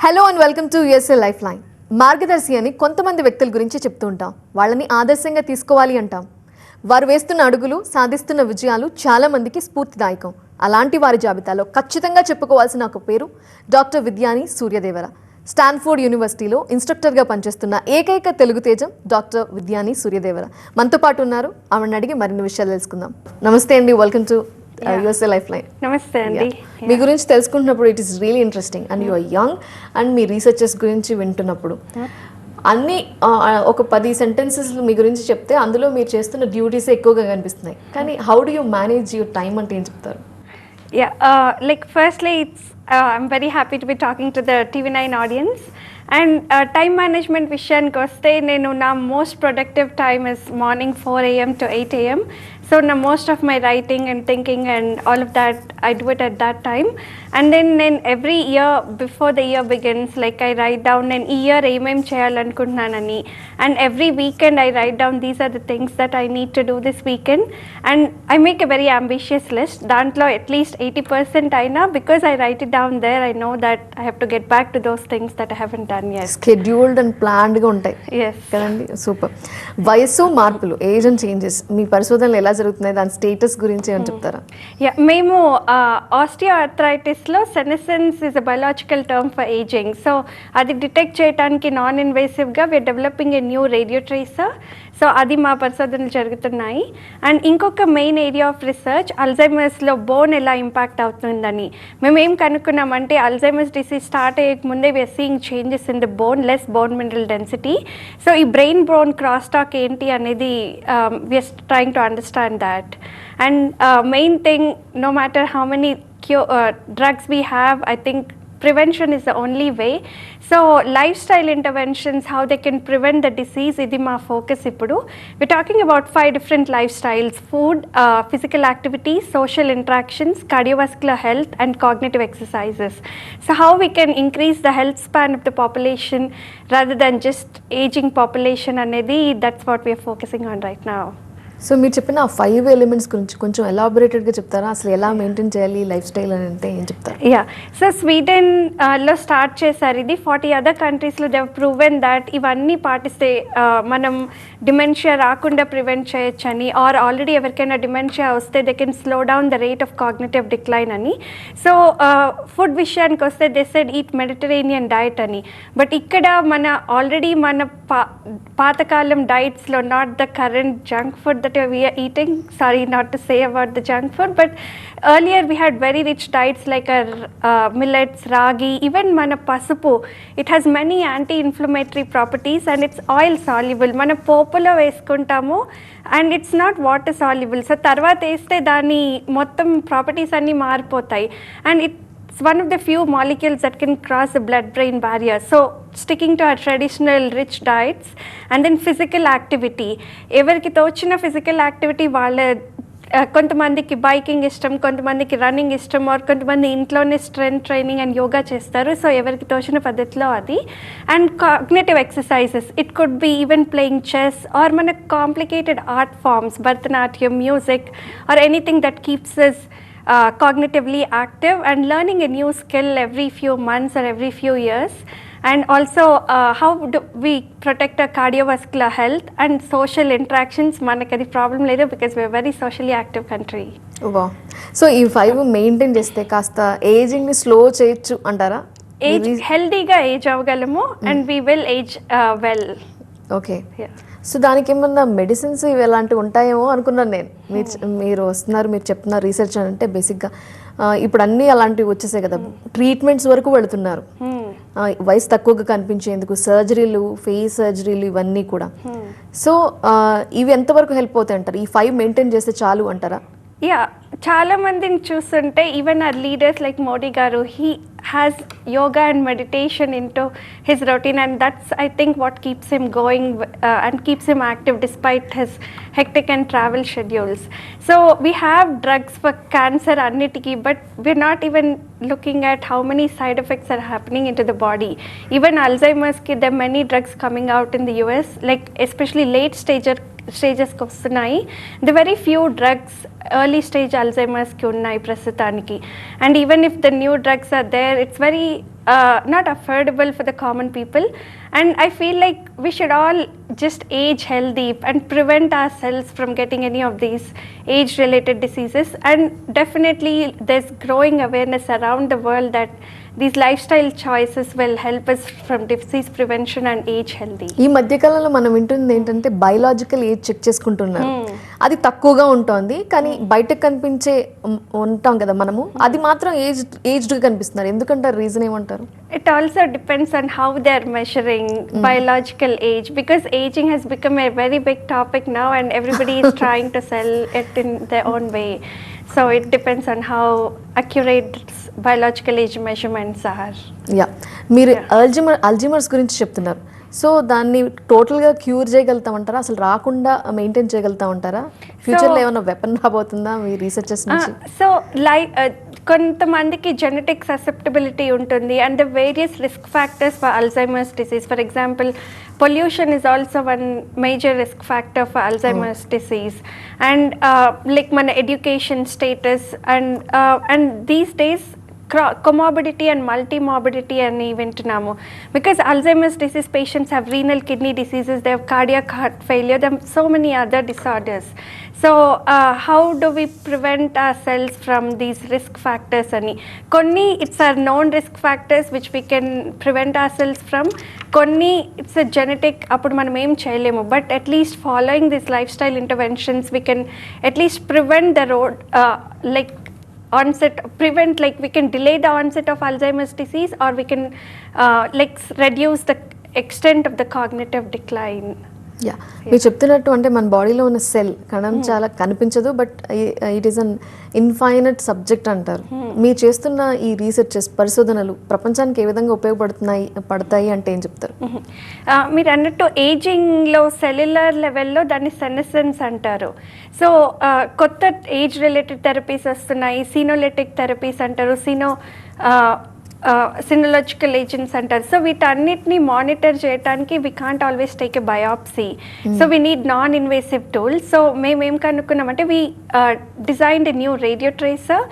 Hello and welcome to USA life line. మార్గదర్శి అని కొంతమంది వ్యక్తుల గురించి చెప్తూ ఉంటాం. వాళ్ళని ఆదర్శంగా తీసుకోవాలి అంటాం. వారు వేస్తున్న అడుగులు, సాధిస్తున్న విజయాలు చాలా మందికి స్ఫూర్తిదాయకం. అలాంటి వారి జాబితాలో ఖచ్చితంగా చెప్పుకోవాల్సిన ఒక పేరు డాక్టర్ విద్యాని సూర్యదేవర. స్టాన్ఫోర్డ్ యూనివర్సిటీలో ఇన్స్ట్రక్టర్గా పనిచేస్తున్న ఏకైక తెలుగు తేజం డాక్టర్ విద్యాని సూర్యదేవర మనతో పాటు ఉన్నారు. ఆవిడని అడిగి మరిన్ని విషయాలు తెలుసుకుందాం. నమస్తే అండి, welcome to USA lifeline. నమస్తే అండి. మీ గురించి తెలుసుకుంటున్నప్పుడు it is really interesting and you are young and మీ రీసెర్చెస్ గురించి వింటున్నప్పుడు అన్ని ఒక 10 సెంటెన్సెస్ మీ గురించి చెప్తే అందులో మీరు చేస్తున్న డ్యూటీస్ ఎక్కువగా కనిపిస్తున్నాయి. కానీ how do you manage your time అంటే ఏం చెప్తారు? Like firstly, I'm very happy to be talking to the TV9 audience. And time management విషయానికి వస్తే నేను నా most productive time is morning 4 AM to 8 AM. So now most of my writing and thinking and all of that, I do it at that time. And then every year before the year begins, like I write down an year ఏమేం చేయాలనుకుంటున్నానని, and every weekend I write down these are the things that I need to do this weekend, and I make a very ambitious list. దాంట్లో at least 80% అయినా, because I write it down there, I know that I have to get back to those things that I haven't done yet. Scheduled and planned గా ఉంటాయి. Yes. కదండి, super. వయసు మార్పులు, age and changes మీ పరిశోధనలు ఎలా జరుగుతున్నాయి, దాని స్టేటస్ గురించి ఏమని చెప్తారా? మేము ఆస్టియోఆర్థరైటిస్లో senescence is a biological term for ageing. So అది డిటెక్ట్ చేయడానికి నాన్ ఇన్వేసివ్గా we are developing a new radio tracer. So అది మా పరిశోధనలు జరుగుతున్నాయి. అండ్ ఇంకొక మెయిన్ ఏరియా ఆఫ్ రీసెర్చ్ అల్జైమర్స్లో బోన్ ఎలా ఇంపాక్ట్ అవుతుందని. మేము ఏం కనుక్కున్నామంటే అల్జైమర్స్ డిసీజ్ స్టార్ట్ అయ్యే ముందే we are seeing changes in the bone, less bone mineral density. So ఈ బ్రెయిన్ బోన్ క్రాస్ టాక్ ఏంటి అనేది we are trying to understand that. And main thing, no matter how many drugs we have, I think prevention is the only way. So lifestyle interventions, how they can prevent the disease, idi ma focus ippudu. We're talking about 5 different lifestyles: food, physical activity, social interactions, cardiovascular health, and cognitive exercises. So how we can increase the health span of the population rather than just aging population anedi, that's what we are focusing on right now. So మీరు చెప్పిన ఆ 5 elements గురించి కొంచెం ఎలాబొరేటెడ్గా చెప్తారా? అసలు ఎలా maintain చేయాలి life style అని అంటే ఏం చెప్తారు? సో స్వీడన్లో స్టార్ట్ చేశారు ఇది. 40 అదర్ కంట్రీస్లో దే ప్రూవెన్ దాట్ ఇవన్నీ పాటిస్తే మనం డిమెన్షియా రాకుండా ప్రివెంట్ చేయొచ్చని, ఆర్ ఆల్రెడీ ఎవరికైనా డిమెన్షియా వస్తే they can slow down the rate of cognitive decline అని. సో ఫుడ్ విషయానికి వస్తే they said eat Mediterranean diet అని. బట్ ఇక్కడ మన ఆల్రెడీ మన పాతకాలం డైట్స్లో, not the current junk food that we are eating, sorry not to say about the junk food, but earlier we had very rich diets like our millets, ragi, even mana pasupu. It has many anti-inflammatory properties and it's oil soluble. Mana popula veskuntamu and it's not water soluble. So tarvata este dani mottam properties anni maaripotayi, and it's one of the few molecules that can cross the blood-brain barrier. So sticking to our traditional rich diets, and then physical activity. Evariki tochina physical activity vaalla కొంతమందికి biking ఇష్టం, కొంతమందికి running ఇష్టం, are కొంతమంది ఇంట్లోనే strength training and yoga చేస్తారు. So ఎవరికి తోచిన పద్ధతిలో అది. And cognitive exercises, it could be even playing chess, or మన complicated art forms, Bharatanatyam, music, or anything that keeps us cognitively active, and learning a new skill every few months or every few years. And also how do we protect our cardiovascular health and social interactions. Manakadi problem ledu because we are very socially active country. Wow. So ఈ 5 maintain చేస్తే కాస్త ageing ని slow చేయొచ్చు అంటారా? Age హెల్దీగా age అవ్వగలము and we will age well. Okay. So దానికి ఏమన్నా మెడిసిన్స్ ఇవి ఎలాంటివి ఉంటాయేమో అనుకున్నాను నేను. మీరు వస్తున్నారు, మీరు చెప్తున్నారు రీసెర్చ్ అంటే బేసిక్గా ఇప్పుడు అన్నీ అలాంటివి వచ్చేసాయి కదా, ట్రీట్మెంట్స్ వరకు వెళుతున్నారు వయసు తక్కువగా కనిపించేందుకు, సర్జరీలు, ఫేస్ సర్జరీలు, ఇవన్నీ కూడా. సో ఇవి ఎంతవరకు హెల్ప్ అవుతాయి అంటారు? ఈ 5 మెయింటైన్ చేస్తే చాలు అంటారా? చాలా మందిని చూస్తుంటే even our leaders like Modi garu, he has yoga and meditation into his routine, and that's I think what keeps him going and keeps him active despite his hectic and travel schedules. So we have drugs for cancer annitiki, but we're not even looking at how many side effects are happening into the body. Even Alzheimer's ki, there are many drugs coming out in the US, like especially late stage స్టేజెస్కి వస్తున్నాయి. The very few drugs early stage అల్జైమర్స్కి ఉన్నాయి ప్రస్తుతానికి. And even if the new drugs are there, it's very not affordable for the common people. And I feel like we should all just age healthy and prevent ourselves from getting any of these age related diseases. And definitely there's growing awareness around the world that these lifestyle choices will help us from disease prevention and age healthy. ఈ మధ్యకాలంలో మనం వింటుంది ఏంటంటే biological age check చేసుకుంటున్నారు. అది తక్కువగా ఉంటుంది, కానీ బయటకు కనిపించే ఉంటాం కదా మనము, అది మాత్రం ఏజ్డ్గా కనిపిస్తున్నారు. ఎందుకంటే రీజన్ ఏమంటారు? It also depends on how they are measuring biological age, because aging has become a very big topic now and everybody is trying to sell it in their own way. So it depends on how accurate biological age measurements are. Yeah, మీరు Alzheimer's గురించి చెప్తున్నారు. So దాన్ని టోటల్గా cure చేయగలుగుతామంటారా? అసలు రాకుండా maintain చేయగలుగుతామంటారా? ఫ్యూచర్లో ఏమైనా weapon రాబోతుందా మీ researches నుంచి? సో కొంతమందికి జెనెటిక్ ససెప్టబిలిటీ ఉంటుంది and the various risk factors for Alzheimer's disease. For example, pollution is also one major risk factor for Alzheimer's disease, and like మన education status and these days comorbidity and multimorbidity అని వింటున్నాము. Because Alzheimer's disease patients have renal kidney diseases, they have cardiac heart failure, there are so many other disorders. So how do we prevent ourselves from these risk factors అని? కొన్ని it's our known risk factors which we can prevent ourselves from, కొన్ని it's a genetic, అప్పుడు మనం ఏం చేయలేము. But at least following these lifestyle interventions we can at least prevent the road we can delay the onset of Alzheimer's disease, or we can reduce the extent of the cognitive decline. Yeah, మీరు చెప్తున్నట్టు అంటే మన బాడీలో ఉన్న cell కణం చాలా కనిపించదు, but it is an infinite subject అంటారు. మీరు చేస్తున్న ఈ రీసెర్చెస్ పరిశోధనలు ప్రపంచానికి ఏ విధంగా పడతాయి అంటే ఏం చెప్తారు? మీరు అన్నట్టు ఏజింగ్లో సెల్యులర్ లెవెల్లో దాన్ని సెనెసెన్స్ అంటారు. సో కొత్త ఏజ్ రిలేటెడ్ థెరపీస్ వస్తున్నాయి, సీనోలెటిక్ థెరపీస్ అంటారు, సినోలాజికల్ ఏజెంట్స్ అంటారు. సో వీటన్నిటిని మానిటర్ చేయడానికి we can't always take a biopsy, so we need non invasive tools. So మేమేం కనుక్కున్నామంటే we designed a new radio tracer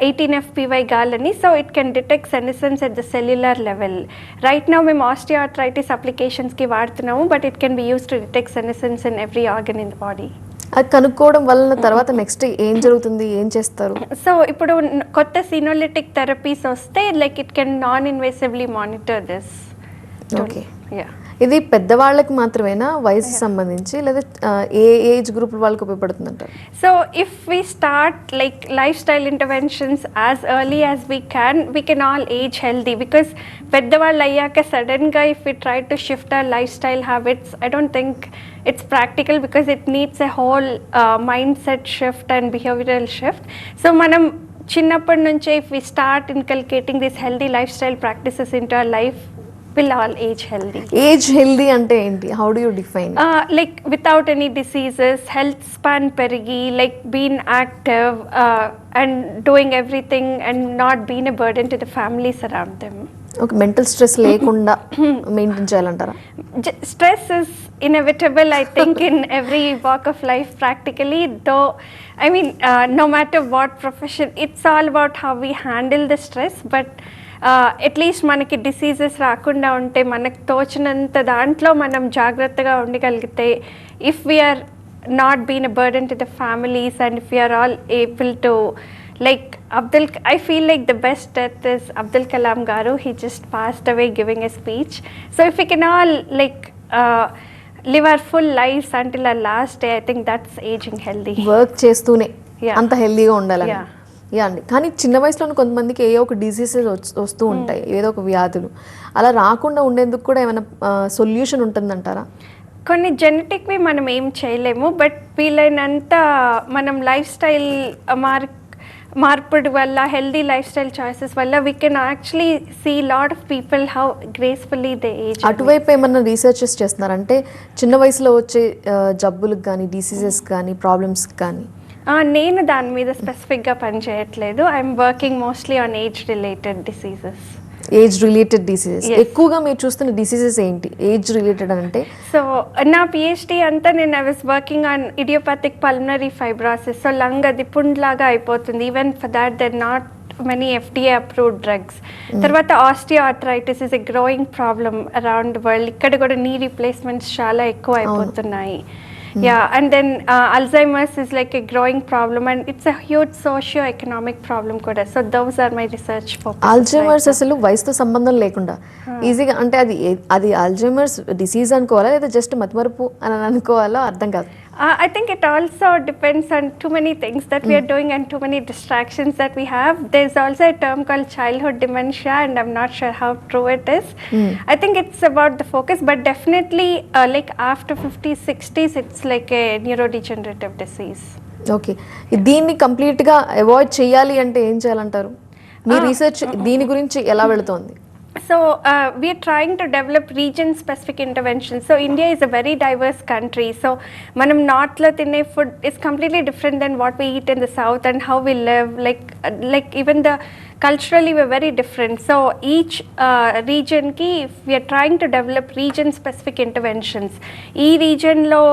18FPY gal అని. So it can detect senescence at the cellular level. Right now మేము osteoarthritis అప్లికేషన్స్కి వాడుతున్నాము, but it can be use to detect senescence in every organ in the body. అది కనుక్కోవడం వల్ల తర్వాత next ఏం జరుగుతుంది, ఏం చేస్తారు? సో ఇప్పుడు కొత్త సీనోలిటిక్ థెరపీస్ వస్తే ఇట్ కెన్ నాన్ ఇన్వేసివ్లీ మానిటర్ దిస్. ఓకే, ఇది పెద్దవాళ్ళకి మాత్రమేనా, వయసు సంబంధించి, లేదా ఏ ఏజ్ గ్రూప్ వాళ్ళకి ఉపయోగపడుతుంది అంటారు? So if we start life style interventions as early as we can all age healthy. Because పెద్దవాళ్ళు అయ్యాక సడన్గా if we try to shift our life style habits, I don't think it's practical, because it needs a whole mindset shift and behavioral shift. So manam chinnapadi nunche if we start inculcating these healthy lifestyle practices into our life, we'll all age healthy. Age healthy ante enti? How do you define it? Without any diseases, health span perigi, being active and doing everything and not being a burden to the families around them. Okay, mental stress లేకుండా maintain చేయాలంటారా? Stress is inevitable, I think, in every walk of life practically, though I mean no matter what profession, it's all about how we handle the stress. But at least మనకి diseases రాకుండా ఉంటే, మనకు తోచినంత దాంట్లో మనం జాగ్రత్తగా ఉండగలిగితే, if we are not been a burden to the families and if we are all able to I feel like the best death is Abdul Kalam Garu. He just passed away giving a speech. So if we can all live our full lives until our last day, I think that's aging healthy. Work చేస్తూనే అంత హెల్దీగా ఉండాలని. Yeah అండి, కానీ చిన్న వయసులో కొంతమందికి ఏ ఒక డిసీజెస్ వస్తూ ఉంటాయి, ఏదో ఒక వ్యాధులు. అలా రాకుండా ఉండేందుకు కూడా ఏమైనా సొల్యూషన్ ఉంటుందంటారా? కొన్ని జెనెటిక్వి మనం ఏం చేయలేము, బట్ వీలైనంత మనం లైఫ్ స్టైల్ మార్పుడు వల్ల, హెల్దీ లైఫ్ స్టైల్ చాయిసెస్ వల్ల we can actually see lot of people how gracefully they age. అటువైపు ఏమన్నా రీసెర్చెస్ చేస్తున్నారంటే చిన్న వయసులో వచ్చే జబ్బులకు కానీ, డిసీజెస్ కానీ, ప్రాబ్లమ్స్కి కానీ? నేను దాని మీద స్పెసిఫిక్గా పనిచేయట్లేదు. I'm working mostly on age related diseases. Age related diseases, ఎక్కువగా మీరు చూస్తున్న డిసీజెస్ ఏంటి ఏజ్ రిలేటెడ్ అంటే? సో నా పిహెచ్డి అంతా నేను I was working on idiopathic pulmonary fibrosis. So lung అది పుండ్లాగా అయిపోతుంది. Even for that there not many FDA approved drugs. తర్వాత osteoarthritis is a growing problem around the world. ఇక్కడ కూడా నీ రీప్లేస్మెంట్స్ చాలా ఎక్కువ అయిపోతున్నాయి. And then Alzheimer's is like a growing problem and it's a huge socio-economic problem kuda. So those are my research focus. Alzheimer's అసలు వయసుతో సంబంధం లేకుండా ఈజీగా అంటే అది Alzheimer's డిసీజ్ అనుకోవాలా లేదా జస్ట్ మతిమరుపు అని అనుకోవాలో అర్థం కాదు. I think it also depends on too many things that we are doing and too many distractions that we have. There's also a term called childhood dementia and I'm not sure how true it is. I think it's about the focus, but definitely like after 50s, 60s, it's like a neurodegenerative disease. Okay, దీన్ని కంప్లీట్గా avoid చేయాలి అంటే ఏం చేయాలంటారు? మీ research దీని గురించి ఎలా వెళుతోంది? So we are trying to develop region-specific interventions. So India is a very diverse country. So manam north lo tinne food is completely different than what we eat in the south and how we live. Like even the culturally we're very different. So each region ki we are trying to develop region-specific interventions. E region lo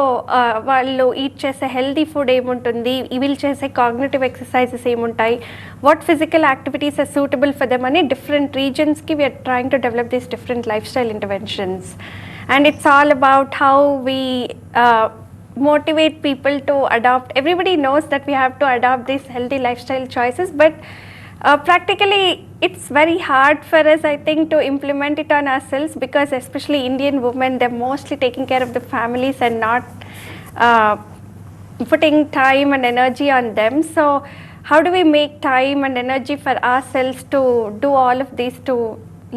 vallu eat chese healthy food em untundi, will chese cognitive exercises em untai, what physical activities are suitable for them ani different regions ki we are trying to develop these different lifestyle interventions. And it's all about how we motivate people to adopt. Everybody knows that we have to adopt these healthy lifestyle choices, but practically it's very hard for us, I think, to implement it on ourselves because especially Indian women, they're mostly taking care of the families and not putting time and energy on them. So how do we make time and energy for ourselves to do all of these to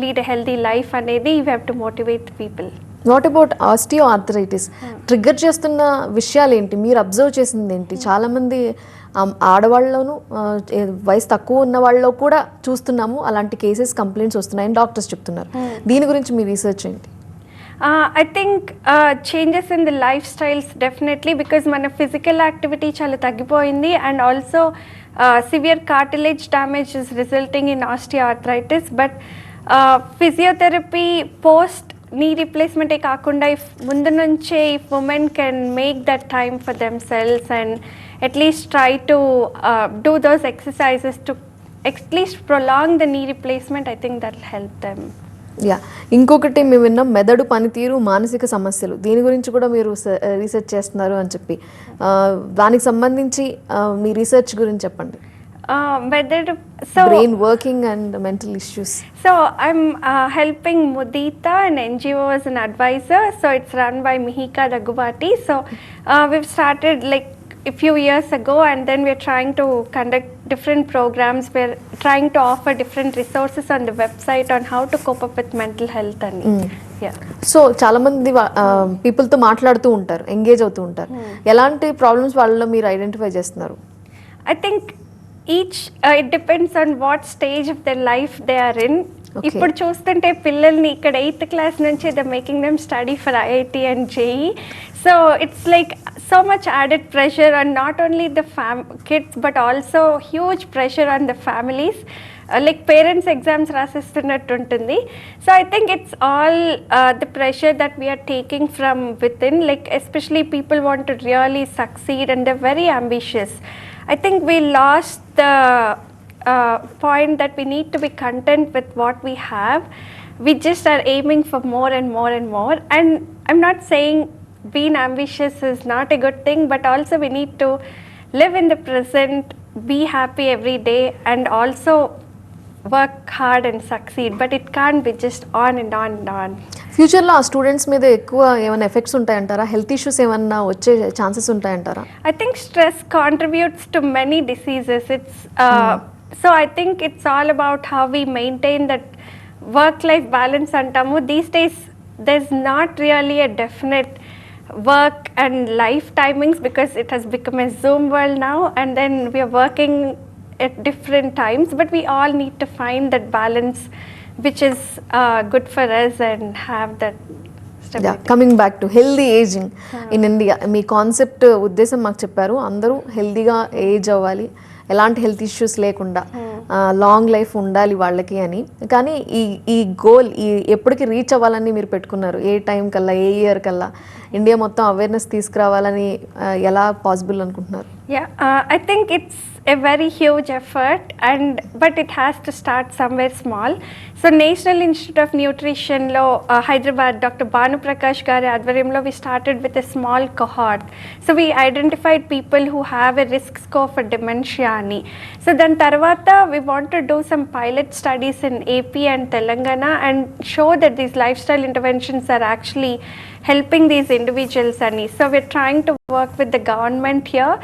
lead a healthy life అనేది we have to motivate people. What about osteoarthritis trigger చేస్తున్న విషయాలు ఏంటి, మీరు observe చేసింది ఏంటి? చాలామంది ఆడవాళ్ళలోనూ వయసు తక్కువ ఉన్న వాళ్ళలో కూడా చూస్తున్నాము అలాంటి కేసెస్, కంప్లైంట్స్ వస్తున్నాయని డాక్టర్స్ చెప్తున్నారు. దీని గురించి మీ రీసెర్చ్ ఏంటి? I think changes in the lifestyles definitely because మన physical activity చాలా తగ్గిపోయింది and also severe cartilage damage is resulting in osteoarthritis. But physiotherapy post knee replacement కాకుండా if ముందు నుంచే if women can make that time for themselves and at least try to do those exercises to at least prolong the knee replacement, I think that will help them. ఇంకొకటి మేము విన్నాం మెదడు పనితీరు, మానసిక సమస్యలు, దీని గురించి కూడా మీరు రీసెర్చ్ చేస్తున్నారు అని చెప్పి, దానికి సంబంధించి మీ రీసెర్చ్ గురించి చెప్పండి. Brain working and mental issues. So I'm helping Mudita, an NGO, as an advisor. So it's run by Mihika Dagubati. So we've started like a few years ago and then we're trying to conduct different programs. We're trying to offer different resources on the website on how to cope up with mental health and so చాలా మంది పీపుల్తో మాట్లాడుతూ ఉంటారు, engage అవుతూ ఉంటారు. ఎలాంటి problems వాళ్ళలో మీరు identify చేస్తున్నారు? I think it depends on what stage of their life they are in. ఇప్పుడు చూస్తుంటే పిల్లల్ని ఇక్కడ 8th class నుంచి they're making them study for IIT and JEE. So it's like so much added pressure on not only the kids but also huge pressure on the families. Like parents exams రాసిస్తున్నట్టు ఉంటుంది. So I think it's all the pressure that we are taking from within, like especially people want to really succeed and they're very ambitious. I think we lost the point that we need to be content with what we have. We just are aiming for more and more and more. And I'm not saying being ambitious is not a good thing, but also we need to live in the present, be happy every day, and also work hard and succeed. But it can't be just on and on and on. ఫ్యూచర్లో ఆ students మీద ఎక్కువ ఏమైనా effects ఉంటాయంటారా? Health issues ఏమన్నా వచ్చే chances ఉంటాయంటారా? I think stress contributes to many diseases. So I think it's all about how we maintain that work-life balance antamu. These days there's not really a definite work and life timings because it has become a Zoom world now and then we are working at different times, but we all need to find that balance which is good for us and have that stability. Coming back to healthy aging in India, me concept ఉద్దేశం మాకు చెప్పారు, అందరూ హెల్దీగా age అవ్వాలి, ఎలాంటి health issues లేకుండా long life ఉండాలి వాళ్ళకి అని. కానీ ఈ గోల్ ఎప్పటికి రీచ్ అవ్వాలని మీరు పెట్టుకున్నారు? ఏ టైం కల్లా, ఏ ఇయర్ కల్లా ఇండియా మొత్తం అవేర్నెస్ తీసుకురావాలని ఎలా పాసిబుల్ అనుకుంటున్నారు? Yeah, I think it's a very huge effort, but it has to start somewhere small. So National Institute of Nutrition lo Hyderabad Dr. Banu Prakash gari advaryamlo we started with a small cohort. So we identified people who have a risk score for dementia ani. So then tarvata we want to do some pilot studies in AP and Telangana and show that these lifestyle interventions are actually helping these individuals ani. So we're trying to work with the government here,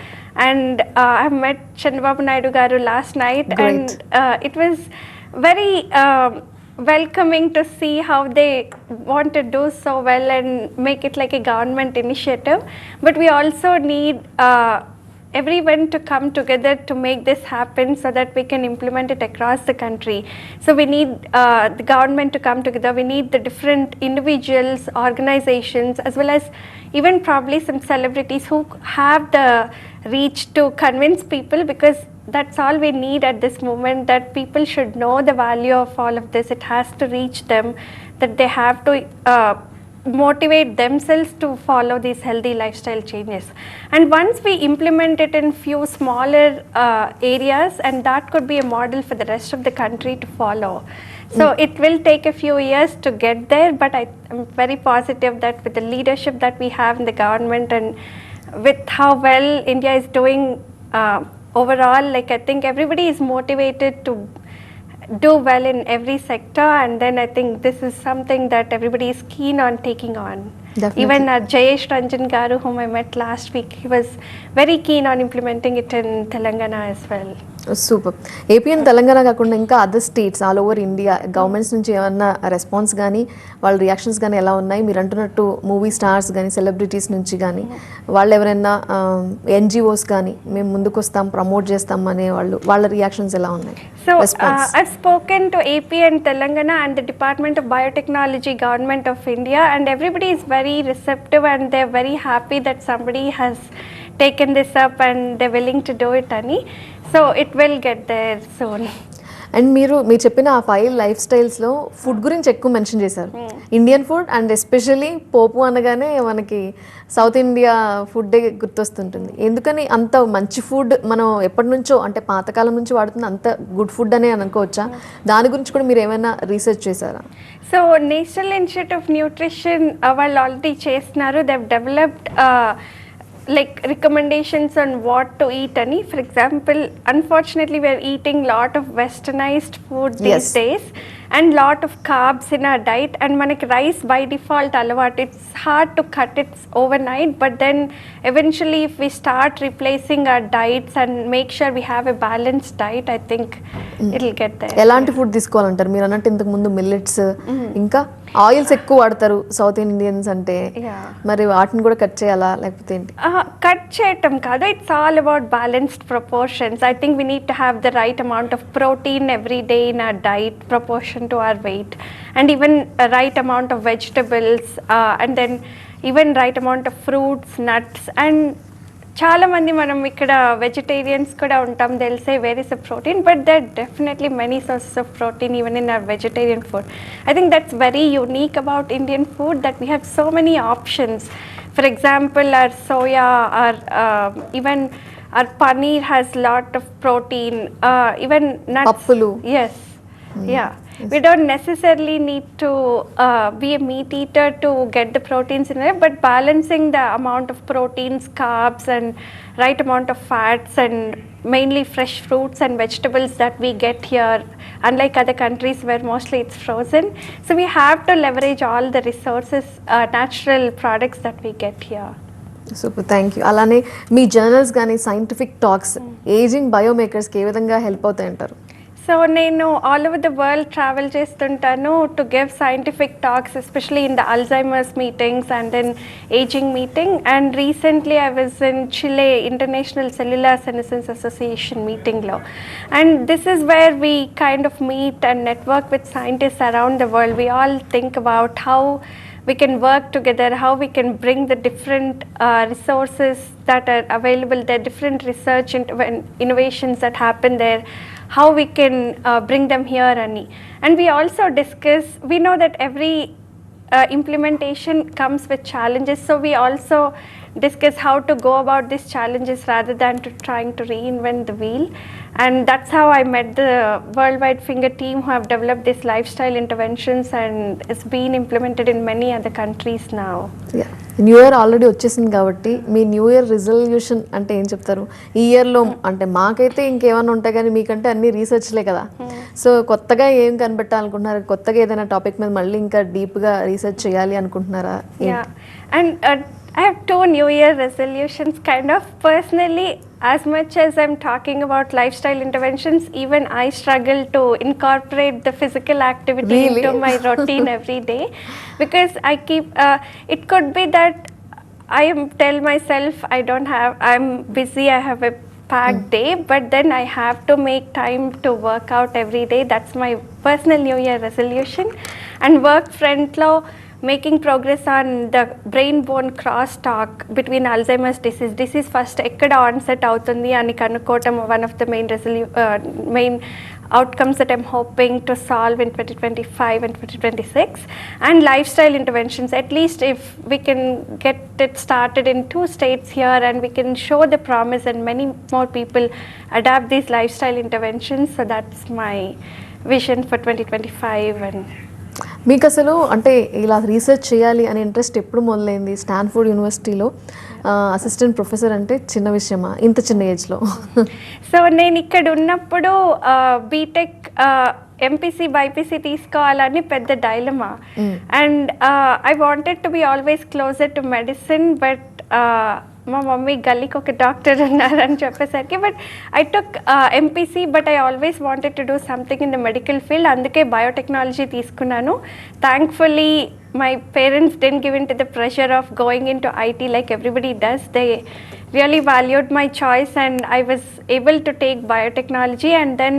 and I met Chandrababu Naidu garu last night. Great. And it was very welcoming to see how they want to do so well and make it like a government initiative. But we also need everyone to come together to make this happen so that we can implement it across the country. So we need the government to come together. We need the different individuals, organizations, as well as even probably some celebrities who have the reach to convince people, because that's all we need at this moment, that people should know the value of all of this. It has to reach them, that they have to motivate themselves to follow these healthy lifestyle changes. And once we implement it in few smaller areas, and that could be a model for the rest of the country to follow. So it will take a few years to get there, but I'm very positive that with the leadership that we have in the government and with how well India is doing overall, like I think everybody is motivated to do well in every sector, and then I think this is something that everybody is keen on taking on. Definitely. Even Jayesh Ranjan garu, whom I met last week, he was very keen on implementing it in Telangana as well. Super. AP and Telangana కాకుండా ఇంకా other states all over India governments నుంచి ఏమన్నా response కానీ వాళ్ళ reactions కానీ ఎలా ఉన్నాయి? మీరు అంటున్నట్టు మూవీ స్టార్స్ కానీ సెలబ్రిటీస్ నుంచి కానీ వాళ్ళు ఎవరైనా ఎన్జిఓస్ కానీ మేము ముందుకు వస్తాం ప్రమోట్ చేస్తాం అనే వాళ్ళ రియాక్షన్స్ ఎలా ఉన్నాయి? So I've spoken to AP and Telangana and the Department of Biotechnology, Government of India, and everybody is very receptive and they're very happy that somebody has taken this up and they're willing to do it ani. So it will get there soon. And మీరు చెప్పిన ఆ 5 life స్టైల్స్లో food గురించి ఎక్కువ mention చేశారు. Indian food and especially పోపు అనగానే మనకి south India ఫుడ్డే గుర్తొస్తుంటుంది. ఎందుకని అంత మంచి ఫుడ్ మనం ఎప్పటి నుంచో అంటే పాతకాలం నుంచి వాడుతుంది, అంత గుడ్ ఫుడ్ అనే అనుకోవచ్చా? దాని గురించి కూడా మీరు ఏమైనా రీసెర్చ్ చేశారా? So national institute of nutrition వాళ్ళు ఆల్రెడీ చేస్తున్నారు. They have developed like recommendations on what to eat ani. For example, unfortunately we are eating lot of westernized food these days and lot of carbs in our diet, and manaki rice by default alavat, it's hard to cut it overnight, but then eventually if we start replacing our diets and make sure we have a balanced diet, I think it'll get there. ఎలాంటి food తీసుకోవాలంటారు? మీరు అన్నట్టు ఇంతకు ముందు millets, ఇంకా oils ఎక్కువ వాడతారు south Indians అంటే, మరి వాటిని కూడా కట్ చేయాలా లేకపోతే ఏంటి? కట్ చేయటం కాదు, it's all about balanced proportions. I think we need to have the right amount of protein every day in our diet proportion to our weight, and even a right amount of vegetables, and then even right amount of fruits, nuts. And చాలా మంది మనం ఇక్కడ vegetarians కూడా ఉంటాం, they'll say where is the protein, but there are definitely many sources of protein even in our vegetarian food. I think that's very unique about Indian food, that we have so many options. For example, our soya, our even our paneer has lot of protein, even nuts. Pappulu. Yes. Yeah. Yes. We don't necessarily need to be a meat eater to get the proteins in it, but balancing the amount of proteins, carbs, and right amount of fats, and mainly fresh fruits and vegetables that we get here, unlike other countries where mostly it's frozen. So we have to leverage all the resources, natural products that we get here. Super, thank you. అలానే మీ journals కానీ scientific talks ageing బయోమేకర్స్కి ఏ విధంగా help అవుతాయి అంటారు? So నేను all over the world travel చేస్తుంటాను to give scientific talks, especially in the Alzheimer's meetings and then ageing meeting. And recently I was in Chile international cellular senescence association మీటింగ్లో, and this is where we kind of meet and network with scientists around the world. We all think about how we can work together, how we can bring the different resources that are available there, different research innovations that happen there, how we can bring them here and we also discuss, we know that every implementation comes with challenges, so we also discuss how to go about these challenges rather than to trying to reinvent the wheel. And that's how I met the Worldwide Finger team who have developed these lifestyle interventions, and it's been implemented in many other countries now. New year already వచ్చేసింది కాబట్టి మీ new year resolution అంటే ఏం చెప్తారు? ఈ ఇయర్లో అంటే మాకైతే ఇంకేమైనా ఉంటాయి కానీ మీకంటే అన్ని రీసెర్చ్లే కదా, సో కొత్తగా ఏం కనిపెట్టాలనుకుంటున్నారు? కొత్తగా ఏదైనా టాపిక్ మీద మళ్ళీ ఇంకా డీప్గా రీసెర్చ్ చేయాలి అనుకుంటున్నారా? And I have 2 New Year resolutions kind of. Personally, as much as I'm talking about lifestyle interventions, even I struggle to incorporate the physical activity into my routine every day, because I keep, it could be that I tell myself I'm busy, I have a packed day, but then I have to make time to work out every day. That's my personal New Year resolution. And work front lo making progress on the brain bone cross talk between Alzheimer's disease first ekkada onset avutundi ani kanukotam one of the main outcomes that I'm hoping to solve in 2025 and 2026. And lifestyle interventions, at least if we can get it started in 2 states here and we can show the promise and many more people adapt these lifestyle interventions, so that's my vision for 2025. And మీకు అసలు అంటే ఇలా research చేయాలి అనే interest ఎప్పుడు మొదలైంది? Stanford యూనివర్సిటీలో assistant professor అంటే చిన్న విషయమా ఇంత చిన్న ఏజ్లో? సో నేను ఇక్కడ ఉన్నప్పుడు బీటెక్ ఎంపీసీ బైపీసీ తీసుకోవాలని పెద్ద dilemma, and I wanted to be always closer to medicine, but మా మమ్మీ గల్లీకి ఒక డాక్టర్ ఉన్నారని చెప్పేసరికి, but I took MPC, but I always wanted to do something in the medical field, అందుకే biotechnology తీసుకున్నాను. Thankfully my parents didn't give in to the pressure of going into IT like everybody does. They really valued my choice and I was able to take biotechnology, and then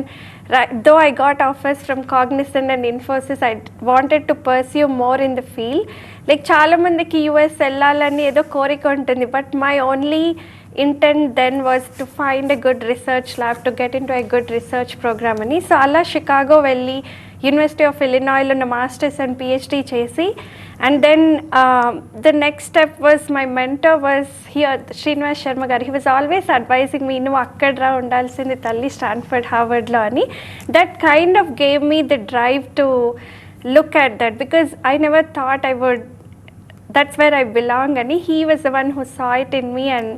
though I got offers from Cognizant and Infosys, I wanted to pursue more in the field. Like chaala mandiki US ellalani edo korika untundi, but my only intent then was to find a good research lab, to get into a good research program ani. So alla Chicago velli University of Illinois lo na masters and PhD chesi, and then the next step was, my mentor was here, Srinivas Sharma garu. He was always advising me, nu akkada undalsindi talli Stanford Harvard lo ani. That kind of gave me the drive to look at that, because I never thought I would, that's where I belong ani. He was the one who saw it in me, and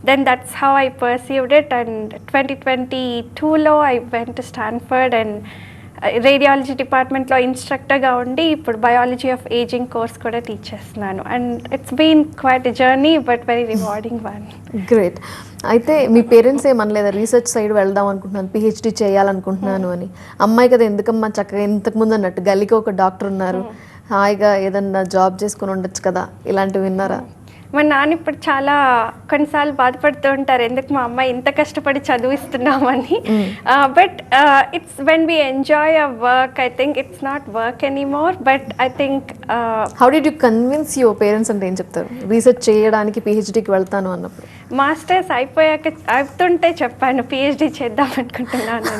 then that's how I pursued it. And 2022 lo I went to Stanford and radiology డిపార్ట్మెంట్లో ఇన్స్ట్రక్టర్గా ఉండి ఇప్పుడు biology of aging course కూడా teach చేస్తున్నాను. And it's been quite a journey, but very rewarding one. Great. అయితే మీ parents ఏమనలేదా research side వెళ్దాం అనుకుంటున్నాను, పిహెచ్డీ చేయాలనుకుంటున్నాను అని? అమ్మాయి కదా ఎందుకమ్మా, చక్కగా ఇంతకుముందు అన్నట్టు గల్లీకి ఒక డాక్టర్ ఉన్నారు, హాయిగా ఏదన్నా జాబ్ చేసుకుని ఉండొచ్చు కదా, ఇలాంటివి విన్నారా? మా నాన్న ఇప్పుడు చాలా కొన్నిసార్లు బాధపడుతూ ఉంటారు, ఎందుకు మా అమ్మాయి ఇంత కష్టపడి చదివిస్తున్నామని. But it's when we enjoy our work, I think it's not work anymore. But I think how did you convince your parents అంటే ఏం చెప్తారు రీసెర్చ్ చేయడానికి, పిహెచ్డీకి వెళ్తాను అన్నప్పుడు? మాస్టర్స్ అవుతుంటే చెప్పాను పిహెచ్డీ చేద్దాం అనుకుంటున్నాను.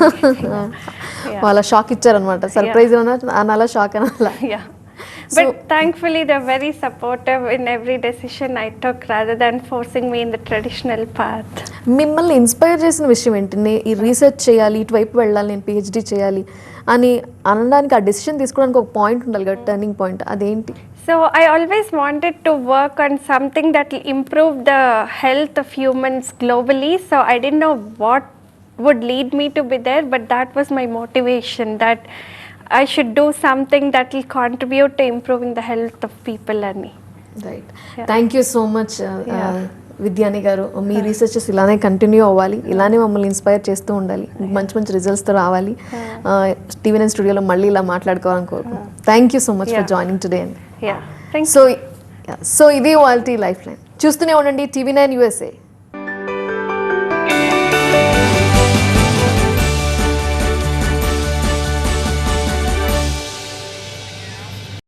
వాళ్ళ షాక్ ఇచ్చారనమాట, సర్ప్రైజ్ అనాలా, షాక్ అనాలా? But thankfully they're very supportive in every decision I took, rather than forcing me in the traditional path. మిమ్మల్ని ఇన్స్పైర్ చేసిన విషయం ఏంటి? ఈ రీసెర్చ్ చేయాలి, ఇటువైపు వెళ్ళాలి, నేను పిహెచ్డీ చేయాలి అని అనడానికి, ఆ డెసిషన్ తీసుకోవడానికి ఒక పాయింట్ ఉండాలి కదా, టర్నింగ్ పాయింట్, అదేంటి? So I always wanted to work on something that will improve the health of humans globally. So I didn't know what would lead me to be there, but that was my motivation, that I should do something that will contribute to improving the health of people ani. Right. Thank you so much విద్యాని గారు. మీ researches ఇలానే continue అవ్వాలి, ఇలానే మమ్మల్ని inspire చేస్తూ ఉండాలి, మంచి మంచి రిజల్ట్స్తో రావాలి, TV9 స్టూడియోలో మళ్ళీ ఇలా మాట్లాడుకోవాలని కోరుకుంటున్నాను. Thank you so much for joining today. So ఇది వాల్టీ లైఫ్ లైన్. చూస్తూనే ఉండండి TV9 USA.